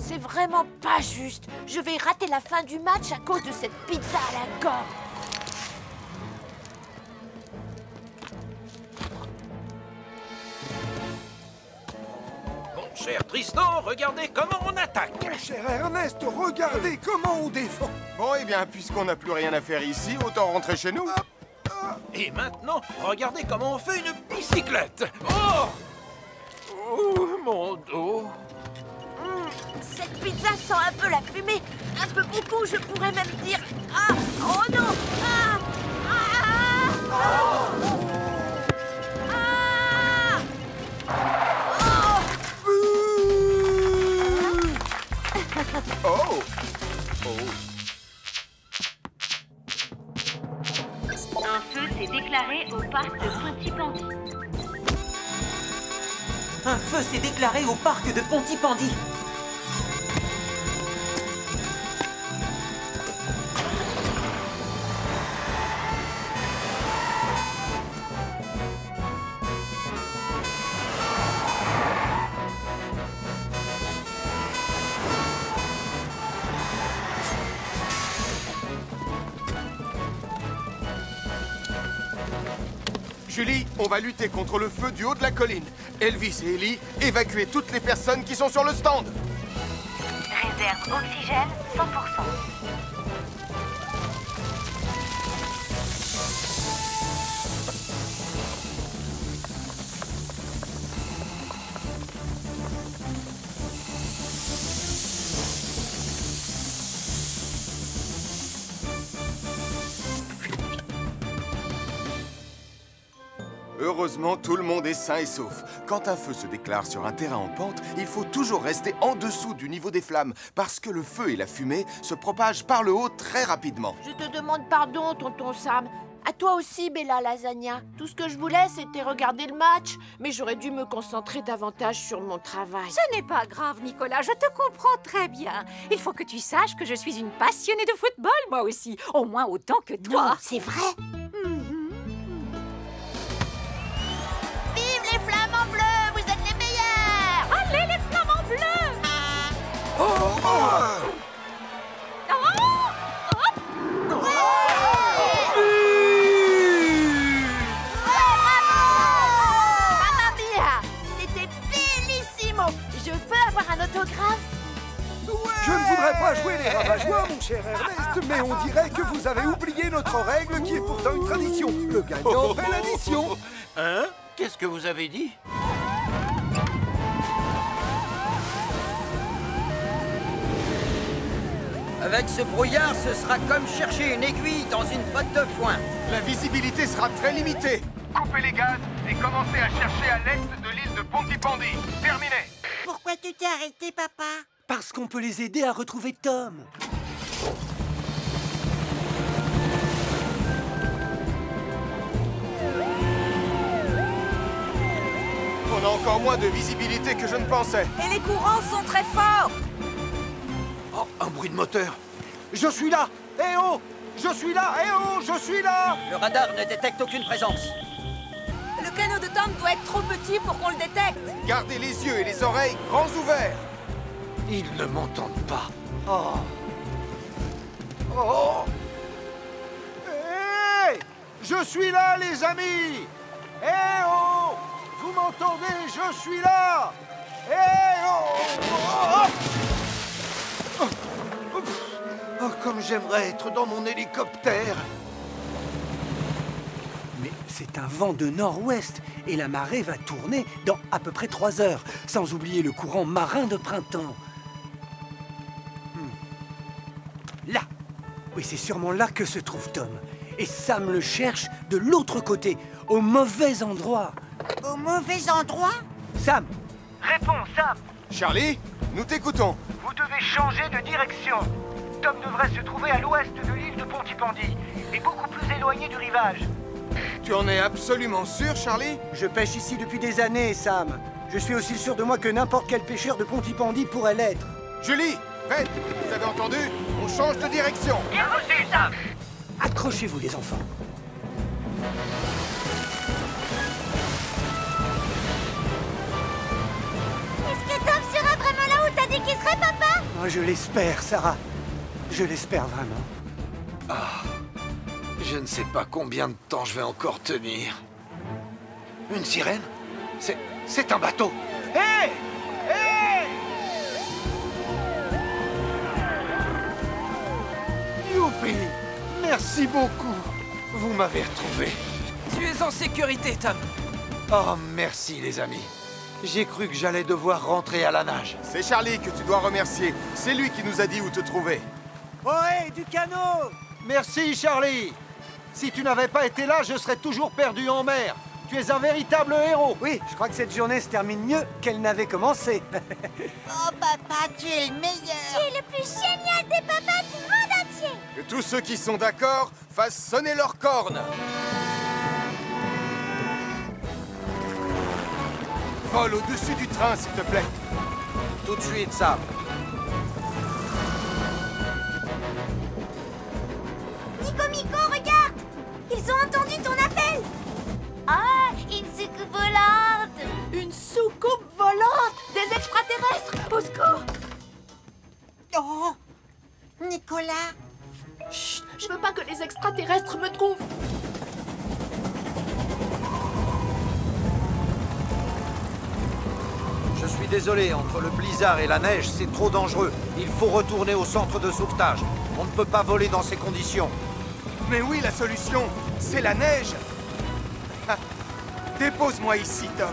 C'est vraiment pas juste. Je vais rater la fin du match à cause de cette pizza à la gomme. Mon cher Tristan, regardez comment on attaque. Mon cher Ernest, regardez comment on défend. Bon, eh bien, puisqu'on n'a plus rien à faire ici, autant rentrer chez nous. Et maintenant, regardez comment on fait une bicyclette. Oh, oh mon dos. Cette pizza sent un peu la fumée. Un peu beaucoup, je pourrais même dire... Ah! Oh non! Ah! Ah! Ah! Oh! Oh! Un feu s'est déclaré au parc de Pontypandy. Un feu s'est déclaré au parc de Pontypandy. Julie, on va lutter contre le feu du haut de la colline. Elvis et Ellie, évacuez toutes les personnes qui sont sur le stand. Réserve oxygène 100%. Heureusement, tout le monde est sain et sauf. Quand un feu se déclare sur un terrain en pente, il faut toujours rester en dessous du niveau des flammes, parce que le feu et la fumée se propagent par le haut très rapidement. Je te demande pardon, tonton Sam. À toi aussi, Bella Lasagna. Tout ce que je voulais, c'était regarder le match. Mais j'aurais dû me concentrer davantage sur mon travail. Ce n'est pas grave, Nicolas, je te comprends très bien. Il faut que tu saches que je suis une passionnée de football, moi aussi. Au moins autant que toi. Non, c'est vrai. Vive les flamants bleus, vous êtes les meilleurs. Allez, les flamants bleus! Mamma mia, c'était bellissimo. Je peux avoir un autographe? Je ne voudrais pas jouer les rabat-joie, mon cher Ernest, mais on dirait que vous avez oublié notre règle qui est pourtant une tradition. Le gagnant fait l'addition. Hein? Qu'est-ce que vous avez dit? Avec ce brouillard, ce sera comme chercher une aiguille dans une botte de foin. La visibilité sera très limitée. Coupez les gaz et commencez à chercher à l'est de l'île de Pontypandy. Terminé. Pourquoi tu t'es arrêté, papa? Parce qu'on peut les aider à retrouver Tom. On a encore moins de visibilité que je ne pensais. Et les courants sont très forts. Oh, un bruit de moteur. Je suis là. Eh oh! Je suis là. Eh oh! Je suis là. Le radar ne détecte aucune présence. Le canot de Tom doit être trop petit pour qu'on le détecte. Gardez les yeux et les oreilles grands ouverts. Ils ne m'entendent pas. Oh! Oh! Hé! Je suis là, les amis! Eh oh! Vous m'entendez? Je suis là! Eh oh! Oh! Oh! Oh, comme j'aimerais être dans mon hélicoptère! Mais c'est un vent de nord-ouest et la marée va tourner dans à peu près 3 heures, sans oublier le courant marin de printemps. Là! Oui, c'est sûrement là que se trouve Tom. Et Sam le cherche de l'autre côté, au mauvais endroit. Au mauvais endroit? Sam! Réponds, Sam. Charlie, nous t'écoutons. Vous devez changer de direction. Tom devrait se trouver à l'ouest de l'île de Pontypandy et beaucoup plus éloigné du rivage. Tu en es absolument sûr, Charlie? Je pêche ici depuis des années, Sam. Je suis aussi sûr de moi que n'importe quel pêcheur de Pontypandy pourrait l'être. Julie, Ben, vous avez entendu? On change de direction. Bien reçu, Sam. Accrochez-vous, les enfants. Est-ce que Tom sera vraiment là où t'as dit qu'il serait, papa? Oh, je l'espère, Sarah. Je l'espère vraiment. Ah, je ne sais pas combien de temps je vais encore tenir. Une sirène? C'est un bateau. Hé! Hé! Youpi! Merci beaucoup. Vous m'avez retrouvé. Tu es en sécurité, Tom. Oh, merci les amis. J'ai cru que j'allais devoir rentrer à la nage. C'est Charlie que tu dois remercier. C'est lui qui nous a dit où te trouver. Ohé, du canot! Merci Charlie. Si tu n'avais pas été là, je serais toujours perdu en mer. Tu es un véritable héros. Oui, je crois que cette journée se termine mieux qu'elle n'avait commencé. Oh, papa, tu es le meilleur. Tu es le plus génial des papas du monde entier. Que tous ceux qui sont d'accord fassent sonner leurs cornes. Vole au-dessus du train, s'il te plaît. Tout de suite, Sam. Nico, regarde. Ils ont entendu ton appel. Ah, une soucoupe volante. Une soucoupe volante! Des extraterrestres! Au secours! Oh, Nicolas. Chut! Je veux pas que les extraterrestres me trouvent! Je suis désolé, entre le blizzard et la neige, c'est trop dangereux. Il faut retourner au centre de sauvetage. On ne peut pas voler dans ces conditions. Mais oui, la solution, c'est la neige. Ah, dépose-moi ici, Tom.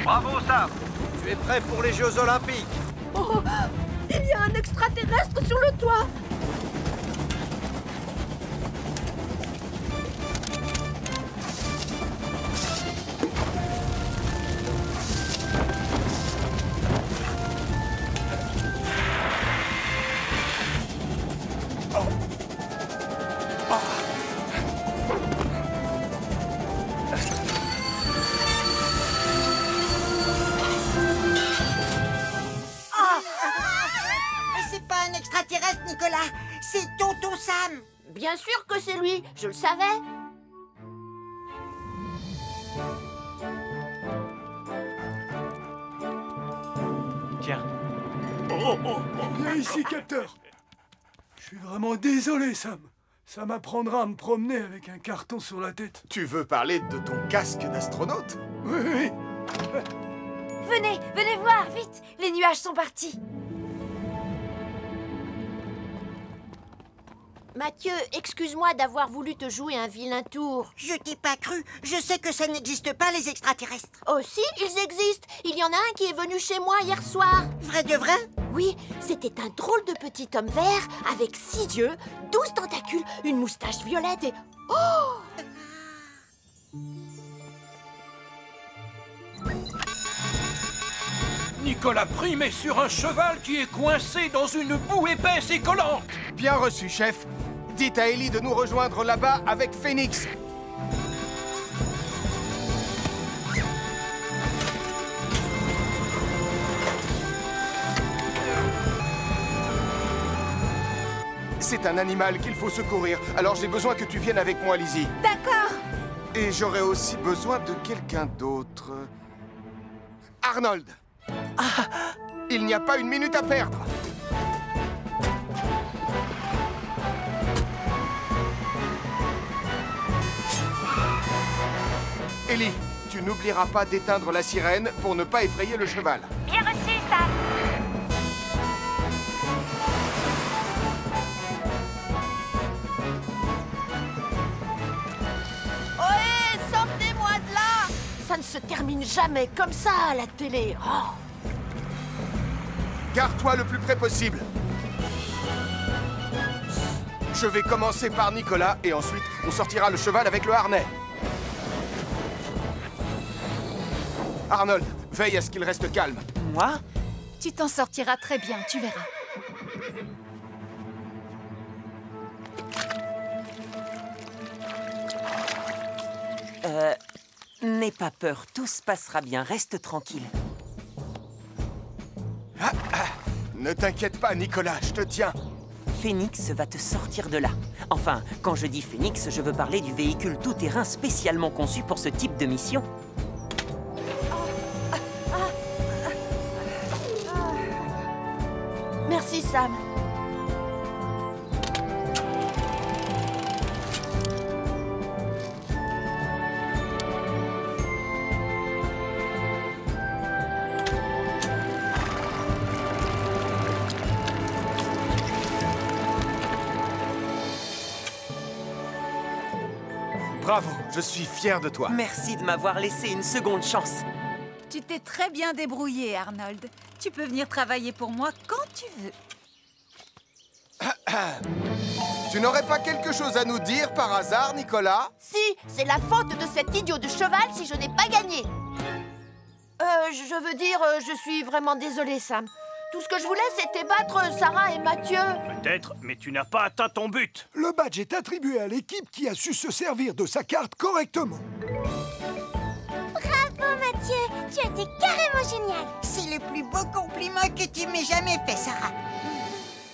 Bravo, Sam. Tu es prêt pour les Jeux Olympiques. Oh! Il y a un extraterrestre sur le toit! C'est pas un extraterrestre, Nicolas. C'est Tonton Sam. Bien sûr que c'est lui, je le savais. Tiens. Viens ici, capteur. Je suis vraiment désolé, Sam. Ça m'apprendra à me promener avec un carton sur la tête. Tu veux parler de ton casque d'astronaute? Oui, oui. Venez voir, vite. Les nuages sont partis. Mathieu, excuse-moi d'avoir voulu te jouer un vilain tour. Je t'ai pas cru. Je sais que ça n'existe pas, les extraterrestres. Oh si, ils existent. Il y en a un qui est venu chez moi hier soir. Vrai de vrai? Oui, c'était un drôle de petit homme vert avec 6 yeux, 12 tentacules, une moustache violette et... Oh! Nicolas Prime est sur un cheval qui est coincé dans une boue épaisse et collante. Bien reçu, chef. Dites à Ellie de nous rejoindre là-bas avec Phoenix. C'est un animal qu'il faut secourir, alors j'ai besoin que tu viennes avec moi, Lizzie. D'accord. Et j'aurai aussi besoin de quelqu'un d'autre. Arnold! Il n'y a pas une minute à perdre. Ellie, tu n'oublieras pas d'éteindre la sirène pour ne pas effrayer le cheval. Bien reçu, Sam. Ohé, sortez-moi de là! Ça ne se termine jamais comme ça à la télé. Oh! Garde-toi le plus près possible. Je vais commencer par Nicolas et ensuite on sortira le cheval avec le harnais. Arnold, veille à ce qu'il reste calme. Moi? Tu t'en sortiras très bien, tu verras. N'aie pas peur, tout se passera bien, reste tranquille. Ne t'inquiète pas, Nicolas, je te tiens. Phénix va te sortir de là. Enfin, quand je dis Phénix, je veux parler du véhicule tout-terrain spécialement conçu pour ce type de mission. Merci, Sam. Bravo, je suis fier de toi. Merci de m'avoir laissé une seconde chance. Tu t'es très bien débrouillé, Arnold. Tu peux venir travailler pour moi quand tu veux. Tu n'aurais pas quelque chose à nous dire par hasard, Nicolas? Si, c'est la faute de cet idiot de cheval si je n'ai pas gagné. Je veux dire, je suis vraiment désolée, Sam. Tout ce que je voulais, c'était battre Sarah et Mathieu. Peut-être, mais tu n'as pas atteint ton but. Le badge est attribué à l'équipe qui a su se servir de sa carte correctement. Bravo, Mathieu. Tu as été carrément génial. C'est le plus beau compliment que tu m'aies jamais fait, Sarah.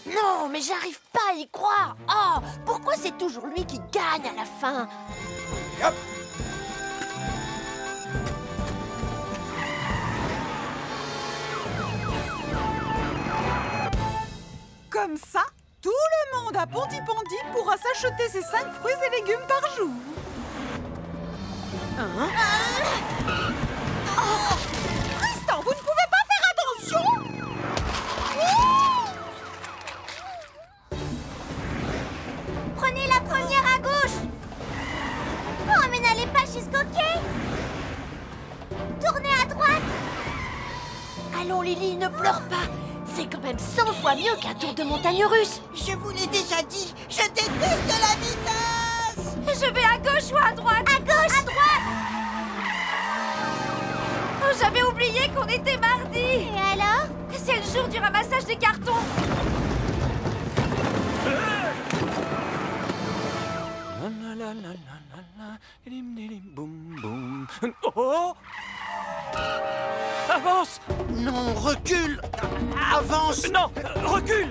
Non, mais j'arrive pas à y croire. Oh, pourquoi c'est toujours lui qui gagne à la fin? Hop. Comme ça, tout le monde à Pontypandy pourra s'acheter ses 5 fruits et légumes par jour. Hein? Oh, Tristan, vous ne pouvez pas faire attention? Prenez la première à gauche. Oh, mais n'allez pas jusqu'au quai. Tournez à droite. Allons, Lily, ne pleure pas. C'est quand même 100 fois mieux qu'un tour de montagne russe. Je vous l'ai déjà dit, je déteste la vitesse. Je vais à gauche ou à droite? À gauche. À droite. Oh, j'avais oublié qu'on était mardi. Et alors? C'est le jour du ramassage des cartons. Oh! Avance! Non, recule! Avance! Non! Recule!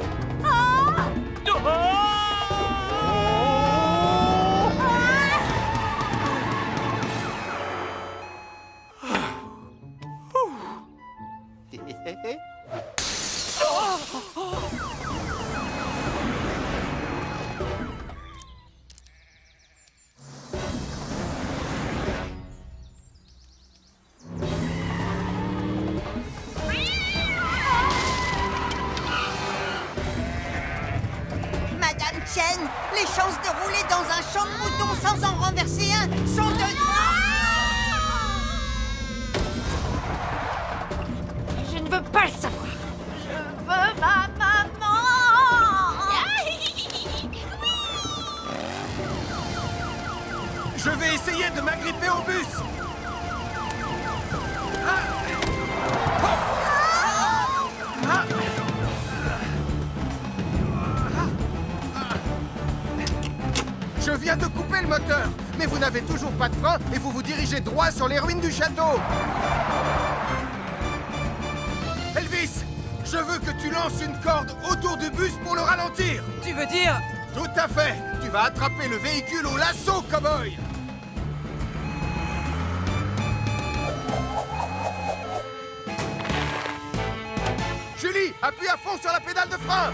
Madame Chen, les chances de rouler dans un champ de moutons sans en renverser un sont de... Je ne veux pas le savoir. Je veux ma maman. Je vais essayer de m'agripper au bus. Je viens de couper le moteur, mais vous n'avez toujours pas de frein et vous vous dirigez droit sur les ruines du château. Elvis, je veux que tu lances une corde autour du bus pour le ralentir. Tu veux dire? Tout à fait. Tu vas attraper le véhicule au lasso, cow-boy. Julie, appuie à fond sur la pédale de frein.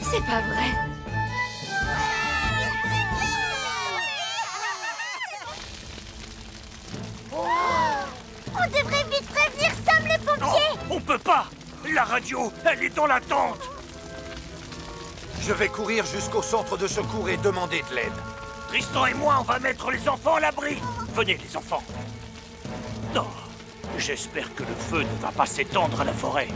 C'est pas vrai. On devrait vite prévenir Sam les pompiers. On peut pas! La radio, elle est dans la tente! Je vais courir jusqu'au centre de secours et demander de l'aide. Tristan et moi, on va mettre les enfants à l'abri! Venez, les enfants! Non, j'espère que le feu ne va pas s'étendre à la forêt.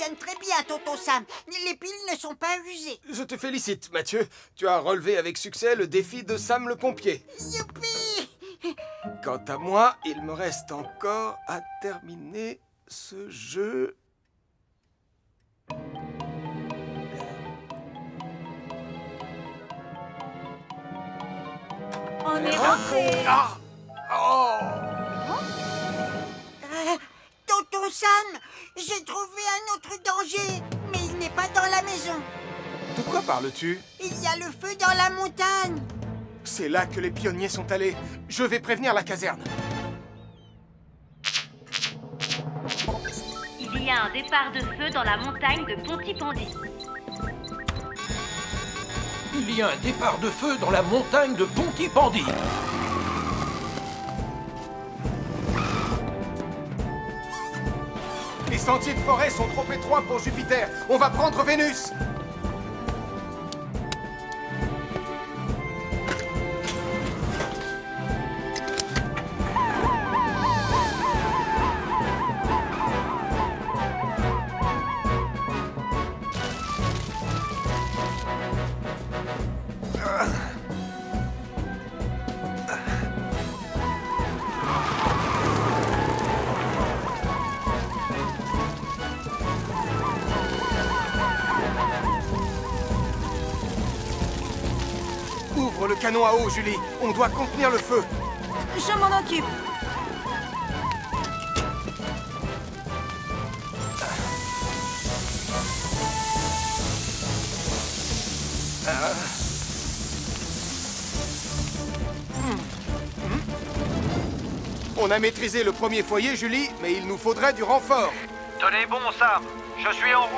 fonctionne très bien, Tonton Sam. Les piles ne sont pas usées. Je te félicite, Mathieu. Tu as relevé avec succès le défi de Sam le pompier. Youpi! Quant à moi, il me reste encore à terminer ce jeu. On est rentré. Tonton Sam, j'ai trouvé un autre danger, mais il n'est pas dans la maison. De quoi parles-tu? Il y a le feu dans la montagne. C'est là que les pionniers sont allés. Je vais prévenir la caserne. Il y a un départ de feu dans la montagne de Pontypandy. Il y a un départ de feu dans la montagne de Pontypandy. Les sentiers de forêt sont trop étroits pour Jupiter. On va prendre Vénus. Ouvre le canon à eau, Julie. On doit contenir le feu. Je m'en occupe. On a maîtrisé le premier foyer, Julie, mais il nous faudrait du renfort. Tenez bon, Sam. Je suis en route.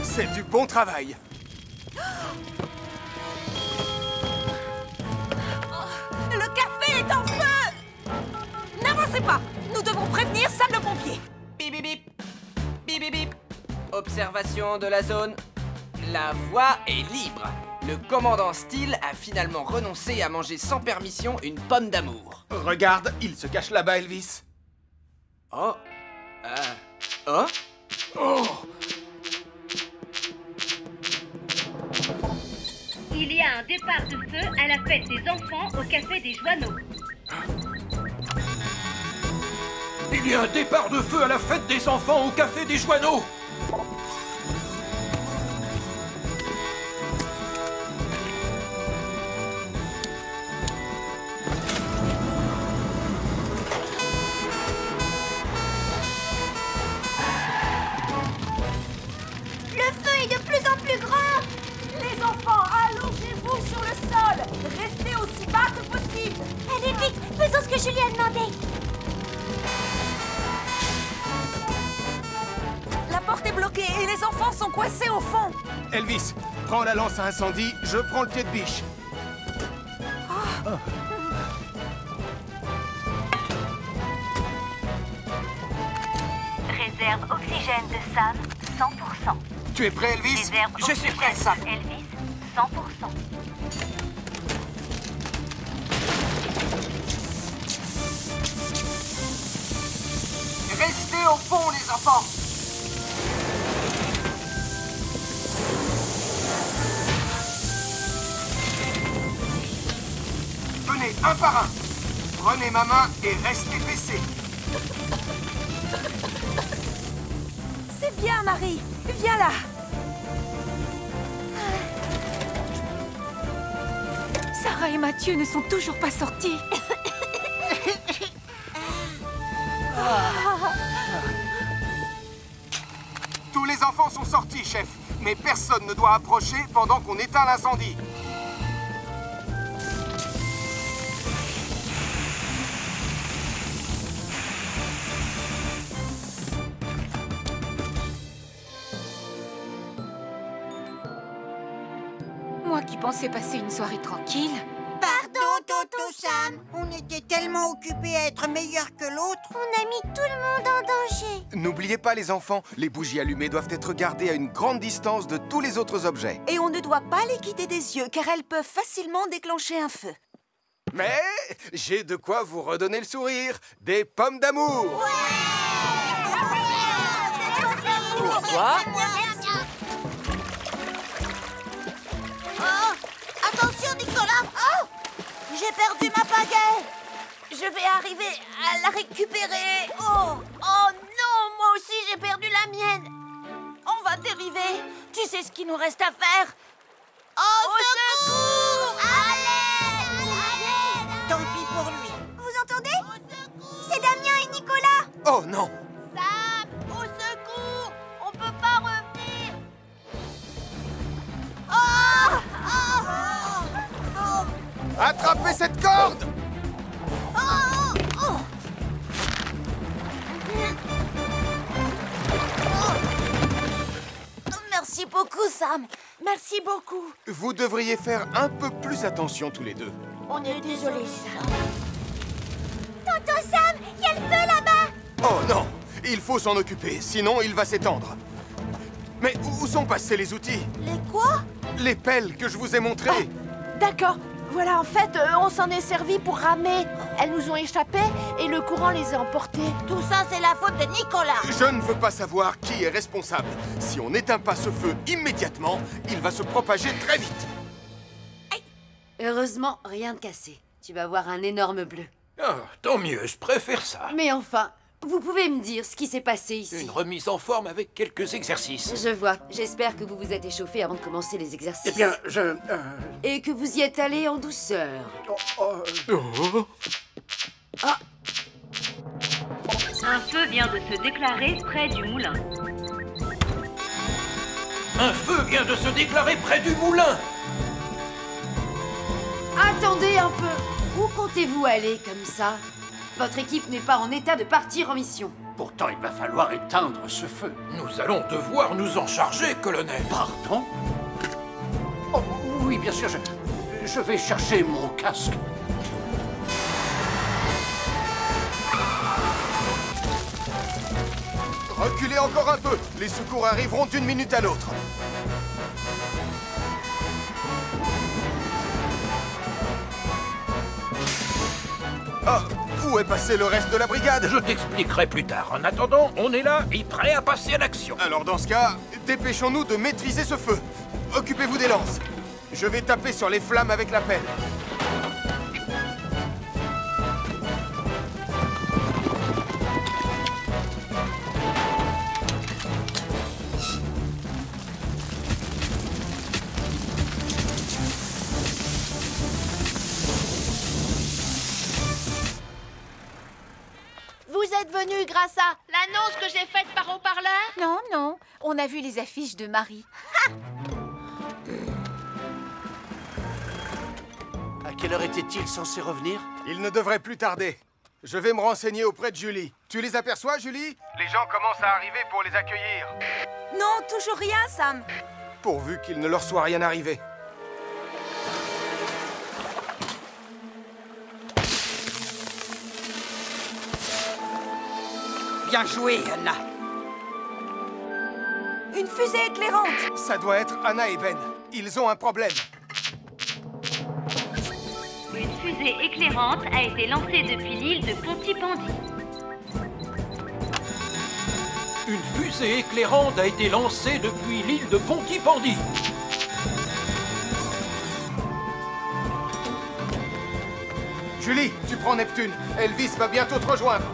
C'est du bon travail. Le café est en feu! N'avancez pas! Nous devons prévenir Sam le pompier. Bip bip bip. Bip bip bip. Observation de la zone. La voie est libre. Le commandant Steele a finalement renoncé à manger sans permission une pomme d'amour. Regarde, il se cache là-bas, Elvis. Oh. Oh. Oh. Il y a un départ de feu à la fête des enfants au Café des Joanneaux. Il y a un départ de feu à la fête des enfants au Café des Joanneaux. Le feu est de plus en plus grand. Les enfants, allongez-vous sur le sol. Restez aussi bas que possible. Allez vite, faisons ce que Julie a demandé. La porte est bloquée et les enfants sont coincés au fond. Elvis, prends la lance à incendie, je prends le pied de biche. Réserve oxygène de Sam, 100%. Tu es prêt, Elvis? Réserve Je suis prêt, Sam. Elvis, 100%. Restez au fond, les enfants. Venez, un par un. Prenez ma main et restez baissés. C'est bien, Marie. Viens là. Sarah et Mathieu ne sont toujours pas sortis. Tous les enfants sont sortis, chef. Mais personne ne doit approcher pendant qu'on éteint l'incendie. Moi qui pensais passer une soirée tranquille. Pardon, Tonton Sam. On était tellement occupés à être meilleurs que l'autre. On a mis tout le monde en danger. N'oubliez pas les enfants, les bougies allumées doivent être gardées à une grande distance de tous les autres objets. Et on ne doit pas les quitter des yeux, car elles peuvent facilement déclencher un feu. Mais j'ai de quoi vous redonner le sourire. Des pommes d'amour. Pourquoi? Oh, attention, Nicolas! Oh, j'ai perdu ma baguette! Je vais arriver à la récupérer. Oh non, moi aussi j'ai perdu la mienne. On va dériver. Tu sais ce qu'il nous reste à faire? Au secours! Allez! Tant pis pour lui. Vous entendez? C'est Damien et Nicolas. Oh non! Sam, au secours! On peut pas revenir. Attrapez cette corde! Merci beaucoup, Sam. Merci beaucoup. Vous devriez faire un peu plus attention tous les deux. On est désolé, Sam. Tonton Sam, il y a le feu là-bas. Oh non! Il faut s'en occuper, sinon il va s'étendre. Mais où sont passés les outils? Les quoi? Les pelles que je vous ai montrées. D'accord. Voilà, en fait, on s'en est servi pour ramer. Elles nous ont échappé et le courant les a emportées. Tout ça, c'est la faute de Nicolas. Je ne veux pas savoir qui est responsable. Si on n'éteint pas ce feu immédiatement, il va se propager très vite. Heureusement, rien de cassé. Tu vas voir un énorme bleu. Ah, tant mieux, je préfère ça. Mais enfin, vous pouvez me dire ce qui s'est passé ici? Une remise en forme avec quelques exercices. Je vois. J'espère que vous vous êtes échauffé avant de commencer les exercices. Eh bien, Et que vous y êtes allé en douceur. Un feu vient de se déclarer près du moulin. Un feu vient de se déclarer près du moulin. Attendez un peu. Où comptez-vous aller comme ça? Votre équipe n'est pas en état de partir en mission. Pourtant, il va falloir éteindre ce feu. Nous allons devoir nous en charger, colonel. Pardon? Oh, oui, bien sûr, je vais chercher mon casque. Reculez encore un peu. Les secours arriveront d'une minute à l'autre. Ah, où est passé le reste de la brigade? Je t'expliquerai plus tard. En attendant, on est là et prêt à passer à l'action. Alors dans ce cas, dépêchons-nous de maîtriser ce feu. Occupez-vous des lances. Je vais taper sur les flammes avec la pelle. Vous êtes venus grâce à l'annonce que j'ai faite par haut-parleur? Non, non. On a vu les affiches de Marie. À quelle heure était-il censé revenir? Il ne devrait plus tarder. Je vais me renseigner auprès de Julie. Tu les aperçois, Julie? Les gens commencent à arriver pour les accueillir. Non, toujours rien, Sam. Pourvu qu'il ne leur soit rien arrivé. Bien joué, Anna. Une fusée éclairante. Ça doit être Anna et Ben. Ils ont un problème. Une fusée éclairante a été lancée depuis l'île de Pontypandy. Une fusée éclairante a été lancée depuis l'île de Pontypandy. Julie, tu prends Neptune. Elvis va bientôt te rejoindre.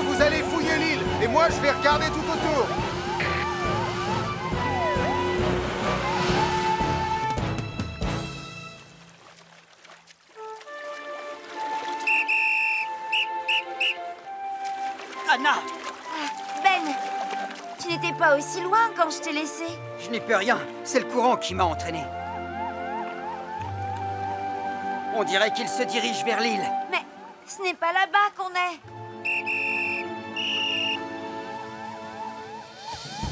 Vous allez fouiller l'île, et moi je vais regarder tout autour. Anna! Ben, tu n'étais pas aussi loin quand je t'ai laissé. Je n'y peux rien. C'est le courant qui m'a entraîné. On dirait qu'il se dirige vers l'île. Mais ce n'est pas là-bas qu'on est.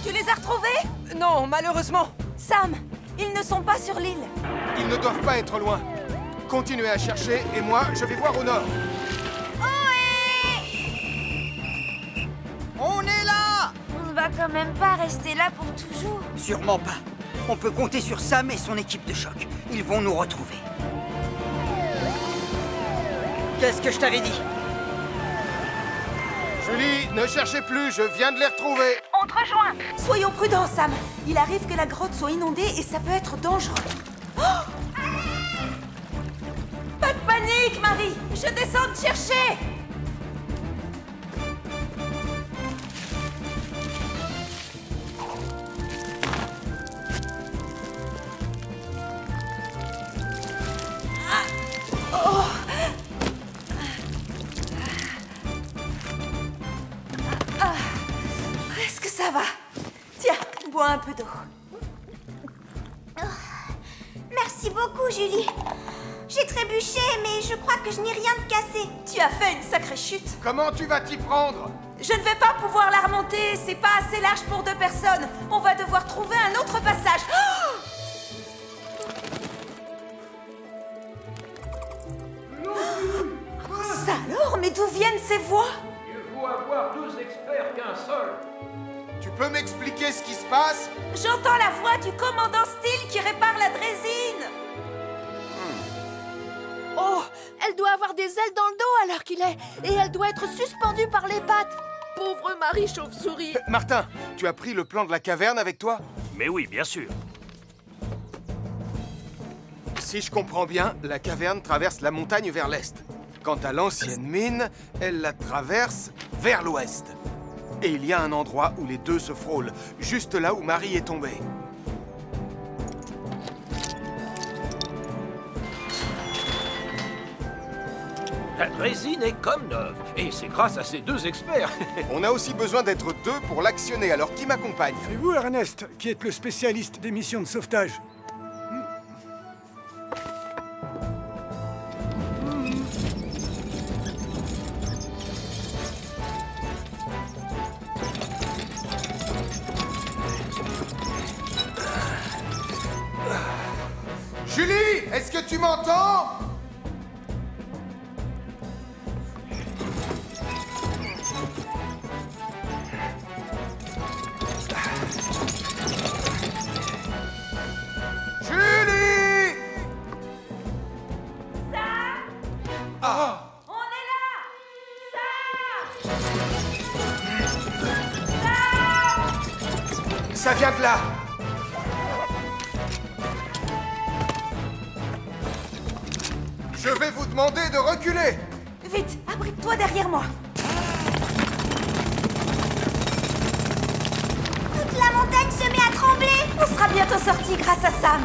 Tu les as retrouvés? Non, malheureusement. Sam, ils ne sont pas sur l'île. Ils ne doivent pas être loin. Continuez à chercher et moi, je vais voir au nord. On est là! On ne va quand même pas rester là pour toujours. Sûrement pas. On peut compter sur Sam et son équipe de choc. Ils vont nous retrouver. Qu'est-ce que je t'avais dit? Julie, ne cherchez plus, je viens de les retrouver. On te rejoint. Soyons prudents, Sam. Il arrive que la grotte soit inondée et ça peut être dangereux. Oh! Pas de panique, Marie. Je descends te chercher. Est-ce que ça va? Tiens, bois un peu d'eau. Merci beaucoup, Julie. J'ai trébuché, mais je crois que je n'ai rien de cassé. Tu as fait une sacrée chute. Comment tu vas t'y prendre? Je ne vais pas pouvoir la remonter. C'est pas assez large pour 2 personnes. On va devoir trouver un autre passage. Oh! Ça alors? Mais d'où viennent ces voix? Mieux vaut avoir 2 experts qu'un seul. Tu peux m'expliquer ce qui se passe? J'entends la voix du commandant Steele qui répare la drésine. Oh, elle doit avoir des ailes dans le dos alors qu'il est. Et elle doit être suspendue par les pattes. Pauvre Marie Chauve-souris. Martin, tu as pris le plan de la caverne avec toi? Mais oui, bien sûr. Si je comprends bien, la caverne traverse la montagne vers l'est. Quant à l'ancienne mine, elle la traverse vers l'ouest. Et il y a un endroit où les deux se frôlent, juste là où Marie est tombée. La drésine est comme neuve, et c'est grâce à ces 2 experts. On a aussi besoin d'être 2 pour l'actionner, alors qui m'accompagne? C'est vous, Ernest, qui êtes le spécialiste des missions de sauvetage. Julie, est-ce que tu m'entends? Julie! Sam! Ah! On est là! Sam! Ça vient de là! Je vais vous demander de reculer! Vite, abrite-toi derrière moi. Toute la montagne se met à trembler. On sera bientôt sortis grâce à Sam.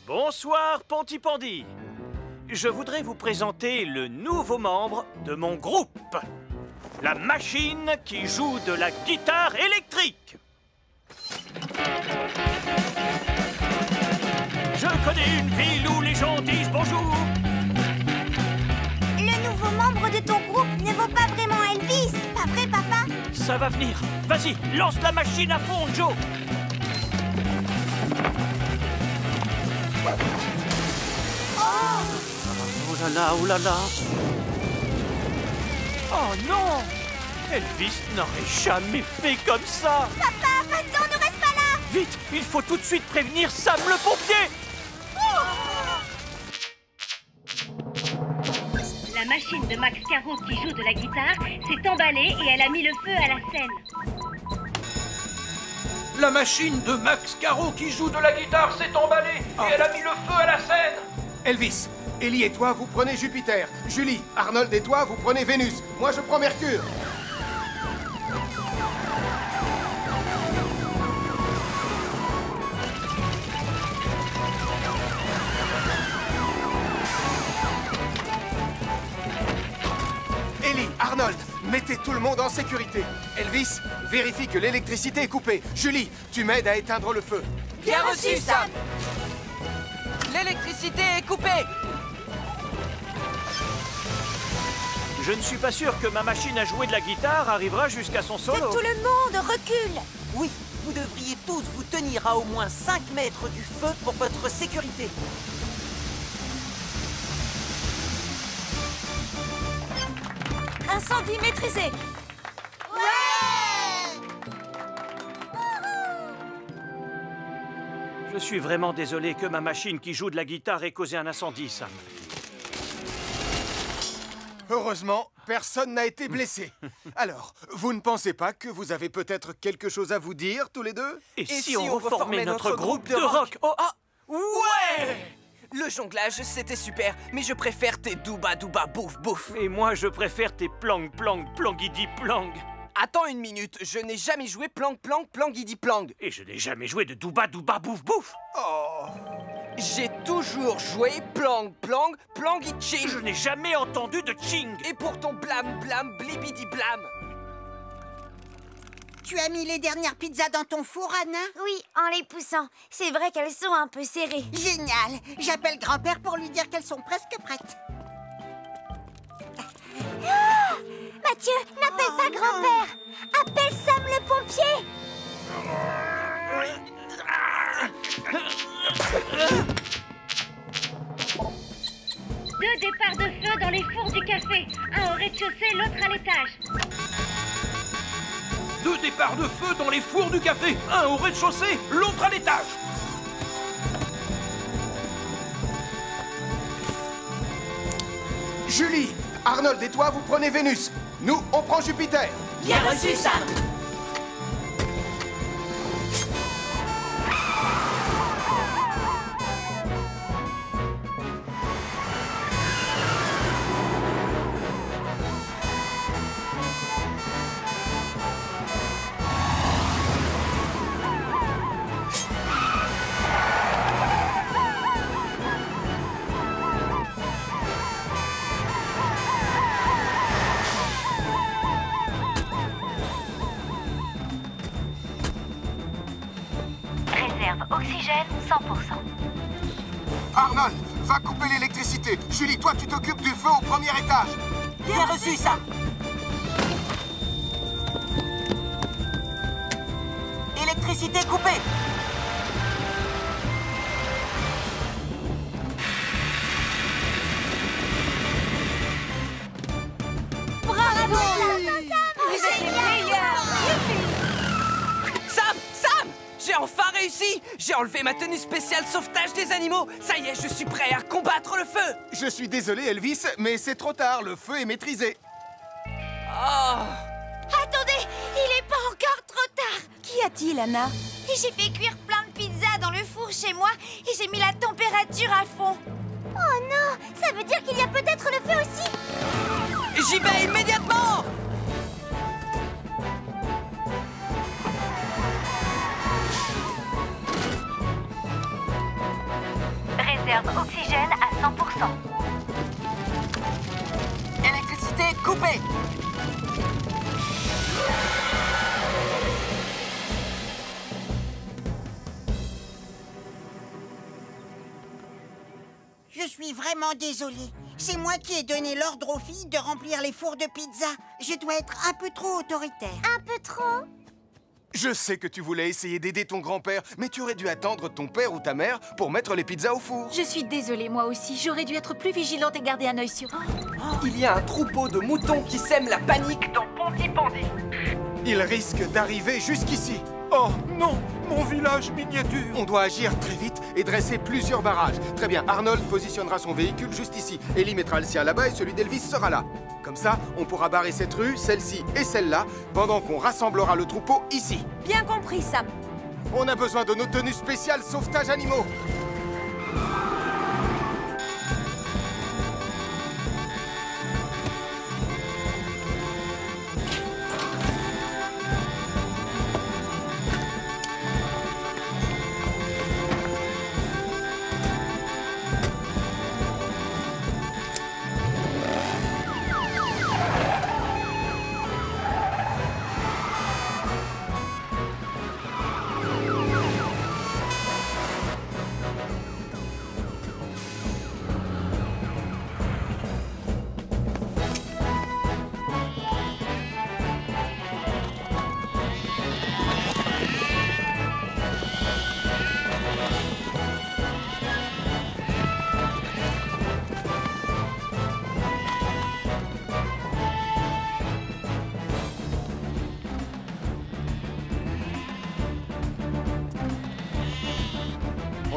Bonsoir, Pontypandy. Je voudrais vous présenter le nouveau membre de mon groupe. La machine qui joue de la guitare électrique. Je connais une ville où les gens disent bonjour. Le nouveau membre de ton groupe ne vaut pas vraiment Elvis, pas vrai, papa? Ça va venir. Vas-y, lance la machine à fond, Joe. Oh là là, oh là là. Oh non! Elvis n'aurait jamais fait comme ça. Papa, attends, ne reste pas là. Vite, il faut tout de suite prévenir Sam le pompier. La machine de Max Caro qui joue de la guitare s'est emballée et elle a mis le feu à la scène. La machine de Max Caro qui joue de la guitare s'est emballée et elle a mis le feu à la scène. Elvis, Ellie et toi, vous prenez Jupiter. Julie, Arnold et toi, vous prenez Vénus. Moi, je prends Mercure. mettez tout le monde en sécurité. Elvis, vérifie que l'électricité est coupée. Julie, tu m'aides à éteindre le feu. Bien reçu, Sam. L'électricité est coupée. Je ne suis pas sûr que ma machine à jouer de la guitare arrivera jusqu'à son Que solo. tout le monde recule. Oui, vous devriez tous vous tenir à au moins 5 mètres du feu pour votre sécurité. Incendie maîtrisé. Je suis vraiment désolé que ma machine qui joue de la guitare ait causé un incendie, Sam. Heureusement, personne n'a été blessé. Alors, vous ne pensez pas que vous avez peut-être quelque chose à vous dire, tous les deux? Et si on reformait notre groupe de rock? Oh, ah, ouais! Le jonglage, c'était super, mais je préfère tes douba douba bouf bouf. Et moi, je préfère tes plang plang plangidi plang. Attends une minute, je n'ai jamais joué plang plang plangidi plang. Et je n'ai jamais joué de douba douba bouf bouf. Oh! J'ai toujours joué plang plang plangidi ching. Je n'ai jamais entendu de ching. Et pour ton blam blam blibidi blam. Tu as mis les dernières pizzas dans ton four, Anna? Oui, en les poussant. C'est vrai qu'elles sont un peu serrées. Génial. J'appelle grand-père pour lui dire qu'elles sont presque prêtes. Ah, Mathieu, n'appelle pas grand-père. Appelle Sam le pompier. Deux départs de feu dans les fours du café. Un au rez-de-chaussée, l'autre à l'étage. 2 départs de feu dans les fours du café. Un au rez-de-chaussée, l'autre à l'étage. Julie, Arnold et toi, vous prenez Vénus. Nous, on prend Jupiter. Bien reçu, Sam. Oxygène 100%. Arnold, va couper l'électricité. Julie, toi, tu t'occupes du feu au premier étage. Bien reçu, Sam. Électricité coupée. Bravo, Vous êtes les meilleurs. Sam! Sam! J'ai enfin réussi! J'ai enlevé ma tenue spéciale sauvetage des animaux. Ça y est, je suis prêt à combattre le feu. Je suis désolé, Elvis, mais c'est trop tard. Le feu est maîtrisé. Oh! Attendez, il est pas encore trop tard. Qu'y a-t-il, Anna? J'ai fait cuire plein de pizzas dans le four chez moi et j'ai mis la température à fond. Oh non, ça veut dire qu'il y a peut-être le feu aussi. J'y vais immédiatement! Réserve oxygène à 100%. Électricité coupée. Je suis vraiment désolée. C'est moi qui ai donné l'ordre aux filles de remplir les fours de pizza. Je dois être un peu trop autoritaire. Un peu trop? Je sais que tu voulais essayer d'aider ton grand-père, mais tu aurais dû attendre ton père ou ta mère pour mettre les pizzas au four. Je suis désolée, moi aussi. J'aurais dû être plus vigilante et garder un œil sur... Il y a un troupeau de moutons qui sème la panique dans Pontypandy. Il risque d'arriver jusqu'ici. Oh non, mon village miniature. On doit agir très vite et dresser plusieurs barrages. Très bien, Arnold positionnera son véhicule juste ici. Ellie mettra le sien là-bas et celui d'Elvis sera là. Comme ça, on pourra barrer cette rue, celle-ci et celle-là, pendant qu'on rassemblera le troupeau ici. Bien compris, Sam. On a besoin de nos tenues spéciales sauvetage animaux.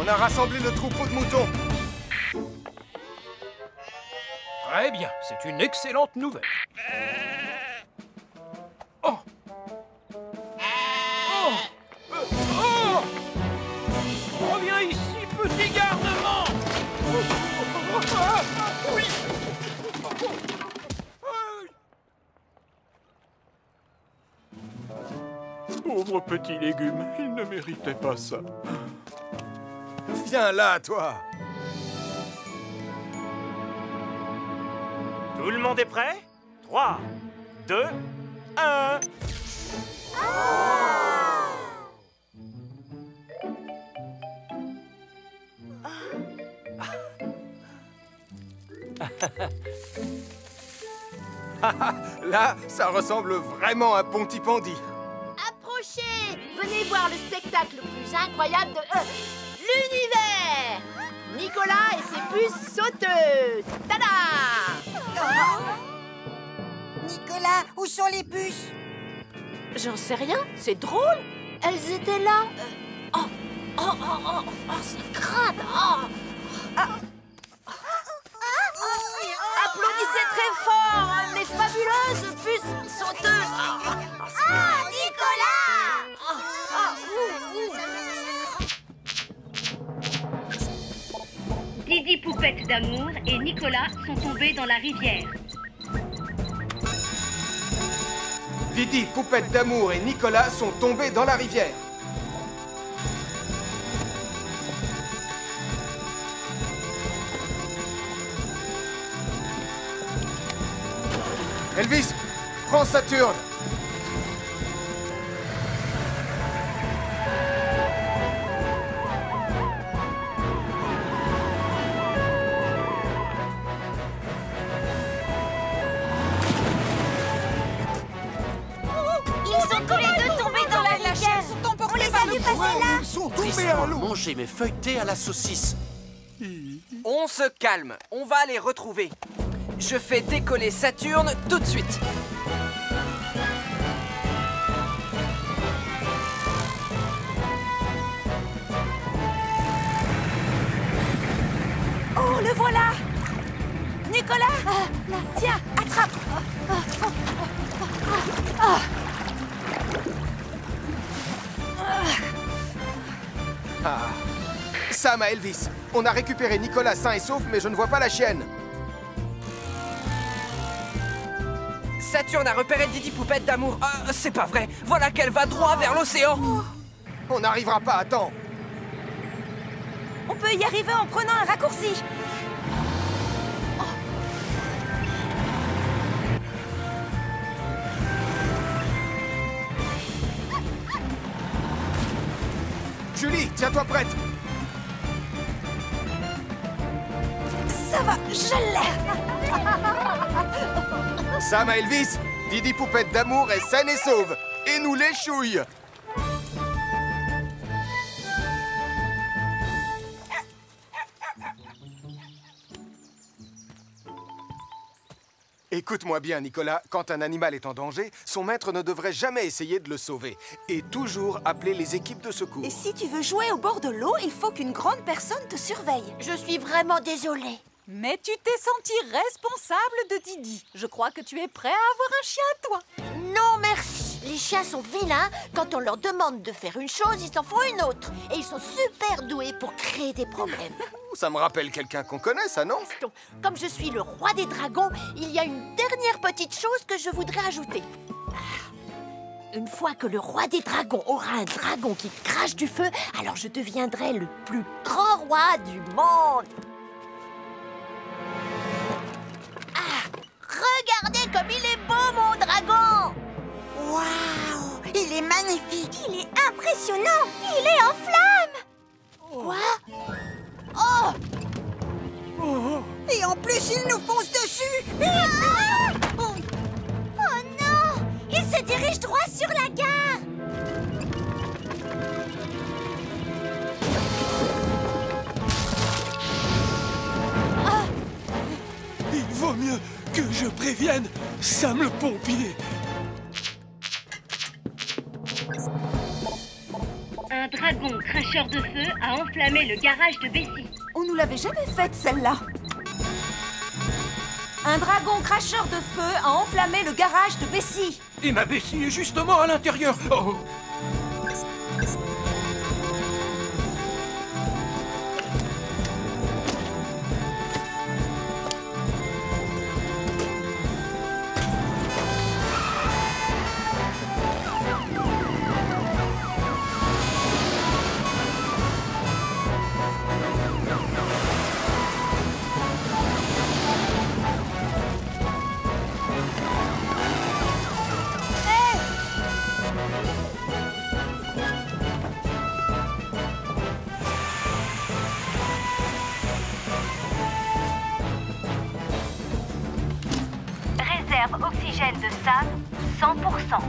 On a rassemblé le troupeau de moutons. Très bien, c'est une excellente nouvelle. Oh! Oh! Oh! Reviens ici, petit garnement! Oui! Pauvre petit légume, il ne méritait pas ça. Viens là, toi. Tout le monde est prêt? 3, 2, 1. Là, ça ressemble vraiment à Pontypandy. Approchez! Venez voir le spectacle le plus incroyable de l'univers! Nicolas et ses puces sauteuses! Tada! Nicolas, où sont les puces? J'en sais rien, c'est drôle! Elles étaient là! C'est crade! Applaudissez très fort! Les fabuleuses puces sauteuses! Nicolas! Didi Poupette d'amour et Nicolas sont tombés dans la rivière. Didi, Poupette d'amour et Nicolas sont tombés dans la rivière. Elvis, prends Saturne. Ils sont tous les deux tombés dans la rivière. On les a vus passer là. Ils sont tombés à l'eau. Manger mes feuilletés à la saucisse. On se calme, on va les retrouver. Je fais décoller Saturne tout de suite. Oh, le voilà! Nicolas! Tiens, attrape! Sam à Elvis. On a récupéré Nicolas sain et sauf, mais je ne vois pas la chienne. Saturne a repéré Didi Poupette d'amour. C'est pas vrai. Voilà qu'elle va droit vers l'océan. On n'arrivera pas à temps. On peut y arriver en prenant un raccourci. Julie, tiens-toi prête. Ça va, je l'ai. Sam à Elvis, Didi Poupette d'amour est saine et sauve. Et nous les chouilles. Écoute-moi bien, Nicolas, quand un animal est en danger, son maître ne devrait jamais essayer de le sauver. Et toujours appeler les équipes de secours. Et si tu veux jouer au bord de l'eau, il faut qu'une grande personne te surveille. Je suis vraiment désolée. Mais tu t'es senti responsable de Didi. Je crois que tu es prêt à avoir un chien à toi. Non, merci. Les chiens sont vilains. Quand on leur demande de faire une chose, ils en font une autre. Et ils sont super doués pour créer des problèmes. Ça me rappelle quelqu'un qu'on connaît, ça, non? Comme je suis le roi des dragons, il y a une dernière petite chose que je voudrais ajouter. Une fois que le roi des dragons aura un dragon qui crache du feu, alors je deviendrai le plus grand roi du monde. Regardez comme il est beau, mon dragon! Waouh! Il est magnifique! Il est impressionnant! Il est en flammes! Quoi? Oh! Et en plus, il nous fonce dessus! Oh non! Il se dirige droit sur la gare! Il vaut mieux que je prévienne Sam le pompier. Un dragon cracheur de feu a enflammé le garage de Bessie. On nous l'avait jamais faite, celle-là. Un dragon cracheur de feu a enflammé le garage de Bessie. Et ma Bessie est justement à l'intérieur. Oh. Réserve oxygène de Sam, 100%.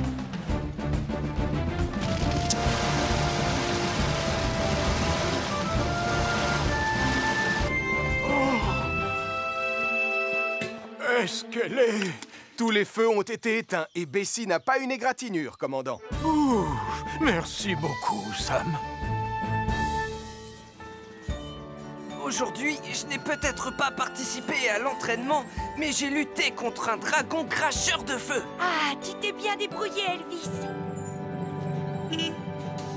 Est-ce qu'elle est... Tous les feux ont été éteints et Bessie n'a pas une égratignure, commandant. Ouh, merci beaucoup, Sam. Aujourd'hui, je n'ai peut-être pas participé à l'entraînement, mais j'ai lutté contre un dragon cracheur de feu. Ah, tu t'es bien débrouillé, Elvis.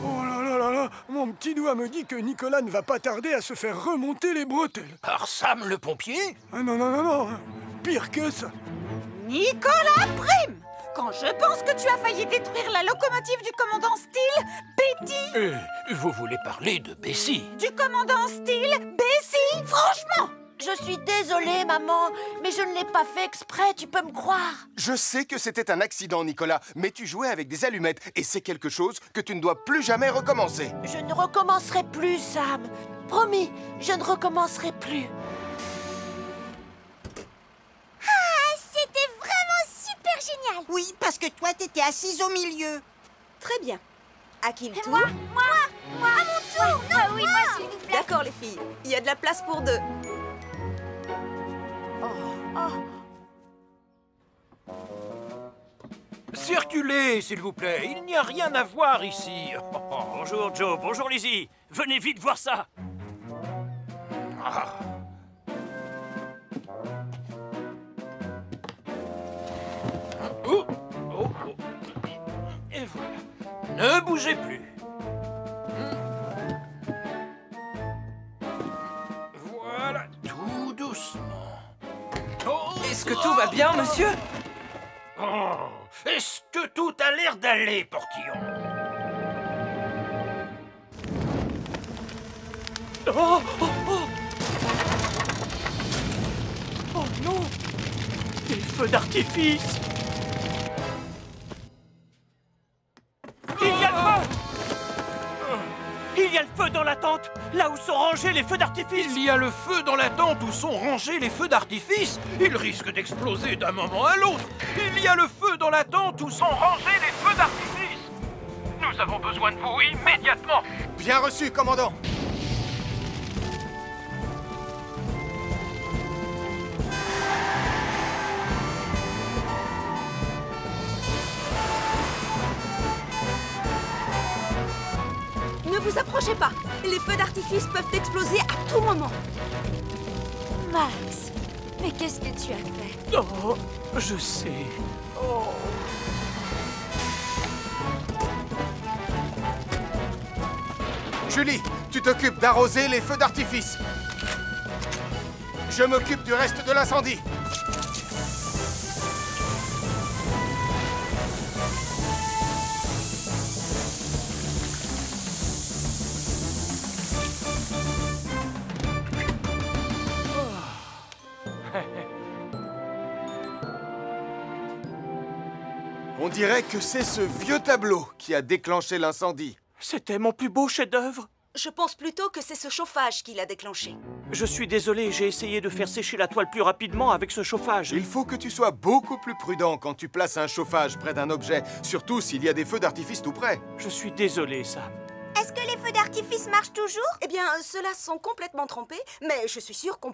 Oh là là là là, mon petit doigt me dit que Nicolas ne va pas tarder à se faire remonter les bretelles. Par Sam le pompier? Ah non, non, non, non, pire que ça. Nicolas Prime! Quand je pense que tu as failli détruire la locomotive du commandant Steele, Betty! Vous voulez parler de Bessie? Du commandant Steele, Bessie! Franchement! Je suis désolée, maman, mais je ne l'ai pas fait exprès, tu peux me croire. Je sais que c'était un accident, Nicolas, mais tu jouais avec des allumettes et c'est quelque chose que tu ne dois plus jamais recommencer. Je ne recommencerai plus, Sam. Promis, je ne recommencerai plus. C'était vraiment super génial. Oui, parce que toi, t'étais assise au milieu. Très bien. À qui le tour? Moi, à mon tour. Non, oui, moi, s'il vous plaît. D'accord, les filles. Il y a de la place pour deux. Circulez, s'il vous plaît. Il n'y a rien à voir ici. Bonjour, Joe. Bonjour, Lizzie. Venez vite voir ça. Ah. Oh, oh, oh. Et voilà. Ne bougez plus. Voilà, tout doucement. Oh, est-ce que tout va bien, monsieur? Oh, est-ce que tout a l'air d'aller, Portillon? Oh, oh, oh. Oh non! Des feux d'artifice! Il y a le feu! Il y a le feu dans la tente, là où sont rangés les feux d'artifice! Il y a le feu dans la tente où sont rangés les feux d'artifice. Il risque d'exploser d'un moment à l'autre. Il y a le feu dans la tente où sont rangés les feux d'artifice. Nous avons besoin de vous immédiatement. Bien reçu, commandant. Ne vous approchez pas. Les feux d'artifice peuvent exploser à tout moment. Max, mais qu'est-ce que tu as fait? Oh, je sais. Oh. Julie, tu t'occupes d'arroser les feux d'artifice. Je m'occupe du reste de l'incendie. On dirait que c'est ce vieux tableau qui a déclenché l'incendie. C'était mon plus beau chef-d'œuvre. Je pense plutôt que c'est ce chauffage qui l'a déclenché. Je suis désolé, j'ai essayé de faire sécher la toile plus rapidement avec ce chauffage. Il faut que tu sois beaucoup plus prudent quand tu places un chauffage près d'un objet, surtout s'il y a des feux d'artifice tout près. Je suis désolé, Sam. Est-ce que les feux d'artifice marchent toujours? Eh bien, ceux-là sont complètement trempés, mais je suis sûre qu'on